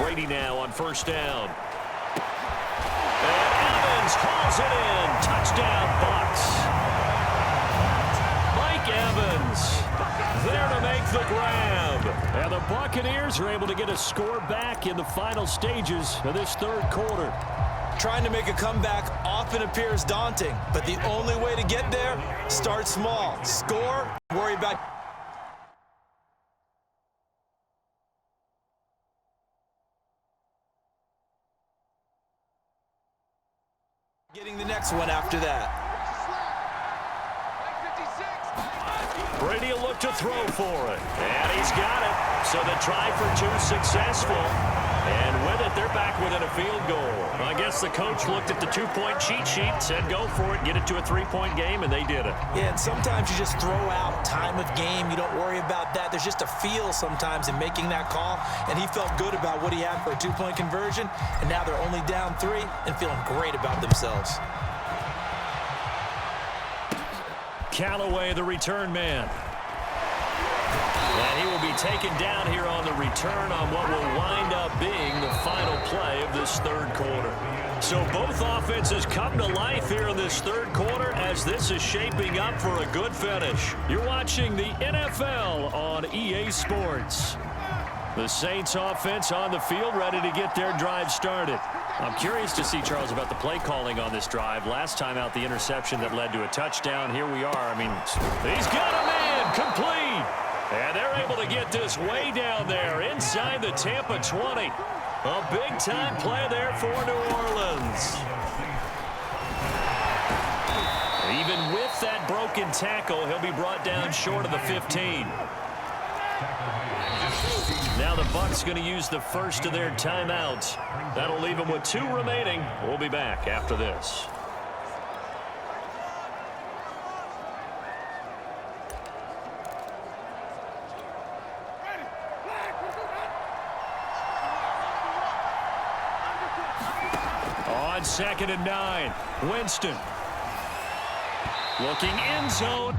Brady now on first down. And Evans hauls it in. Touchdown, Bucs. Mike Evans there to make the grab. And the Buccaneers are able to get a score back in the final stages of this third quarter. Trying to make a comeback often appears daunting, but the only way to get there, start small. Score, worry about getting the next one after that. Brady will look to throw for it. And he's got it. So the try for two successful. And with it, they're back within a field goal. I guess the coach looked at the two-point cheat sheet, said go for it, get it to a three-point game, and they did it. Yeah, and sometimes you just throw out time of game. You don't worry about that. There's just a feel sometimes in making that call, and he felt good about what he had for a two-point conversion, and now they're only down 3 and feeling great about themselves. Callaway, the return man. And he will be taken down here on the return on what will wind up being the final play of this third quarter. So both offenses come to life here in this third quarter as this is shaping up for a good finish. You're watching the NFL on EA Sports. The Saints offense on the field ready to get their drive started. I'm curious to see, Charles, about the play calling on this drive. Last time out, the interception that led to a touchdown. Here we are. I mean, he's got a man complete. And they're able to get this way down there inside the Tampa 20. A big-time play there for New Orleans. Even with that broken tackle, he'll be brought down short of the 15. Now the Bucs going to use the first of their timeouts. That'll leave them with 2 remaining. We'll be back after this. On 2nd and 9, Winston. Looking end zone.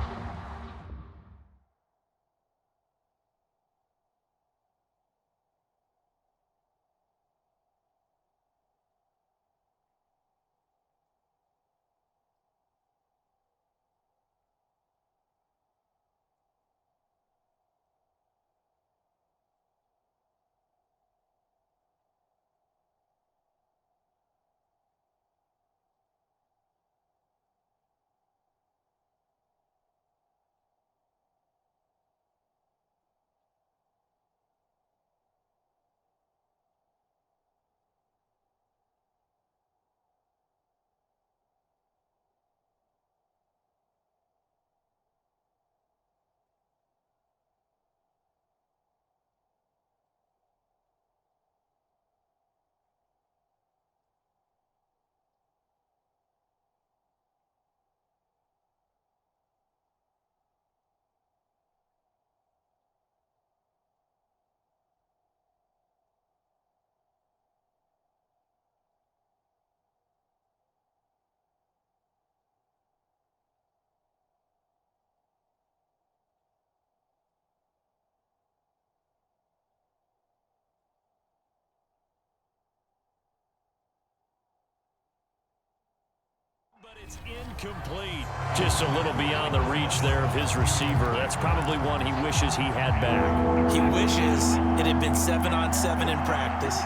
But it's incomplete. Just a little beyond the reach there of his receiver. That's probably one he wishes he had back. He wishes it had been 7-on-7 in practice.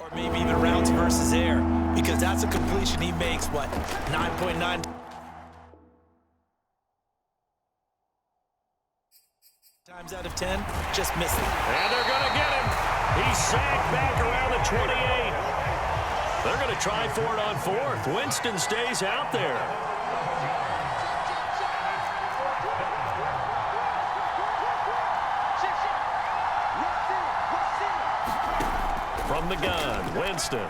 Or maybe even routes versus air, because that's a completion he makes, what, 9.9 times out of 10, just missing. And they're going to get him. He's sacked back around the 28. They're going to try for it on 4th. Winston stays out there. From the gun, Winston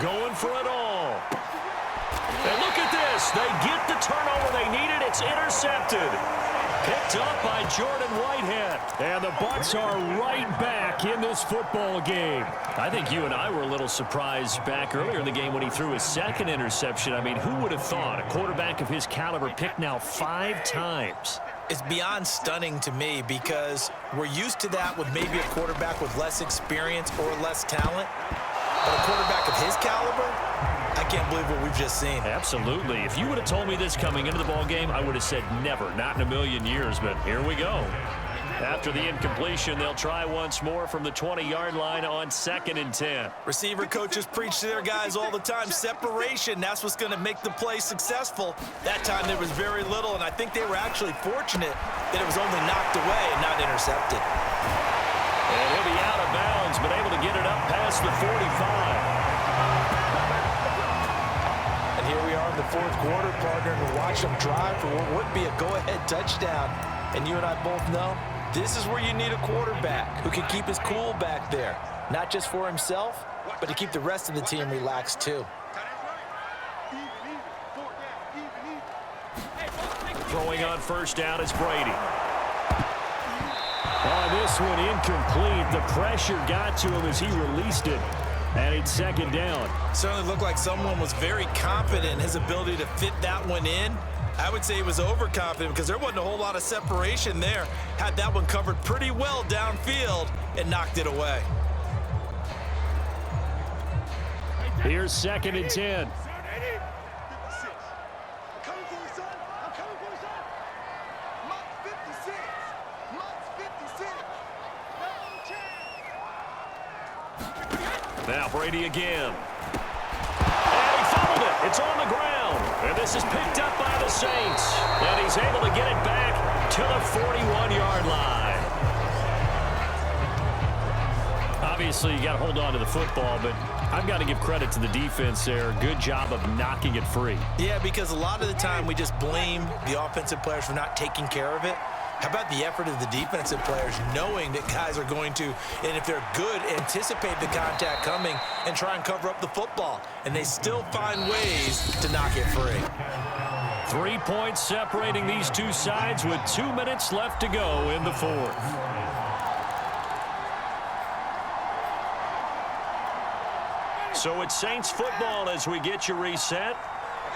going for it all. And look at this. They get the turnover they needed. It's intercepted. Picked up by Jordan Whitehead. And the Bucs are right back in this football game. I think you and I were a little surprised back earlier in the game when he threw his second interception. I mean, who would have thought a quarterback of his caliber picked now 5 times? It's beyond stunning to me because we're used to that with maybe a quarterback with less experience or less talent. But a quarterback of his caliber, I can't believe what we've just seen. Absolutely. If you would have told me this coming into the ball game, I would have said never, not in a million years, but here we go. After the incompletion, they'll try once more from the 20-yard line on 2nd and 10. Receiver coaches preach to their guys all the time. Separation, that's what's going to make the play successful. That time there was very little, and I think they were actually fortunate that it was only knocked away and not intercepted. And he'll be out of bounds, but able to get it up past the 45. And here we are in the 4th quarter, partner, and we're watching them drive for what would be a go-ahead touchdown. And you and I both know this is where you need a quarterback who can keep his cool back there, not just for himself, but to keep the rest of the team relaxed too. Throwing on 1st down is Brady. This one incomplete. The pressure got to him as he released it. And it's 2nd down. Certainly looked like someone was very confident in his ability to fit that one in. I would say he was overconfident because there wasn't a whole lot of separation there. Had that one covered pretty well downfield and knocked it away. Here's 2nd and 10. Now Brady again. And he fumbled it. It's on the ground. And this is picked up by the Saints. And he's able to get it back to the 41-yard line. Obviously, you got to hold on to the football, but I've got to give credit to the defense there. Good job of knocking it free. Yeah, because a lot of the time we just blame the offensive players for not taking care of it. How about the effort of the defensive players knowing that guys are going to, and if they're good, anticipate the contact coming and try and cover up the football. And they still find ways to knock it free. 3 points separating these two sides with 2 minutes left to go in the 4th. So it's Saints football as we get you reset.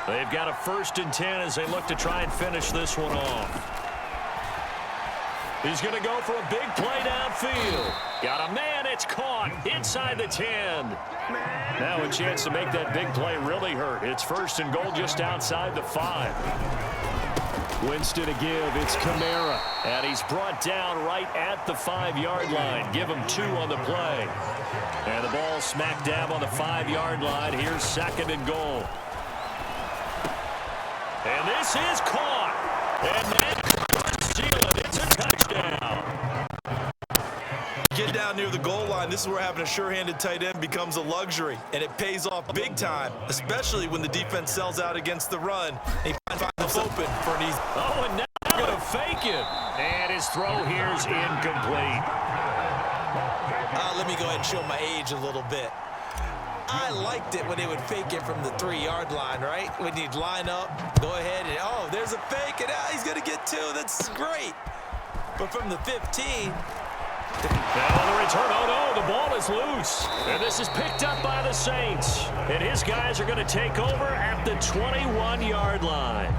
They've got a 1st and 10 as they look to try and finish this one off. He's going to go for a big play downfield. Got a man, it's caught inside the 10. Now a chance to make that big play really hurt. It's 1st and goal just outside the 5. Winston to give, it's Kamara. And he's brought down right at the 5-yard line. Give him 2 on the play. And the ball smack dab on the 5-yard line. Here's 2nd and goal. And this is caught. And that's sealed. It's a touchdown. Get down near the goal line. This is where having a sure-handed tight end becomes a luxury, and it pays off big time, especially when the defense sells out against the run. He finds himself open for an easy. Oh, and now going to fake it. And his throw here's incomplete. Let me go ahead and show my age a little bit. I liked it when they would fake it from the 3-yard line, right? When you'd line up, go ahead, and oh, there's a fake, and he's going to get 2. That's great. But from the 15... Now on the return, oh no, the ball is loose. And this is picked up by the Saints. And his guys are going to take over at the 21-yard line.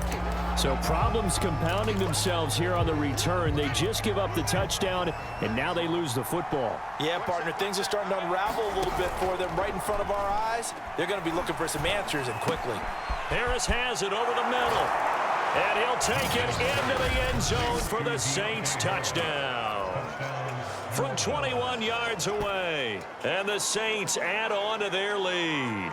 So problems compounding themselves here on the return. They just give up the touchdown, and now they lose the football. Yeah, partner, things are starting to unravel a little bit for them right in front of our eyes. They're going to be looking for some answers, and quickly. Harris has it over the middle. And he'll take it into the end zone for the Saints touchdown. From 21 yards away. And the Saints add on to their lead.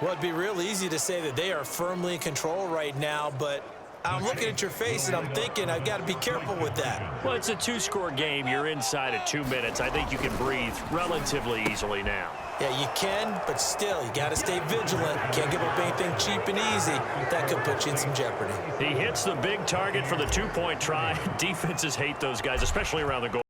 Well, it'd be real easy to say that they are firmly in control right now, but I'm looking at your face and I'm thinking I've got to be careful with that. Well, it's a 2-score game. You're inside of 2 minutes. I think you can breathe relatively easily now. Yeah, you can, but still, you got to stay vigilant. Can't give up anything cheap and easy. That could put you in some jeopardy. He hits the big target for the 2-point try. Defenses hate those guys, especially around the goal.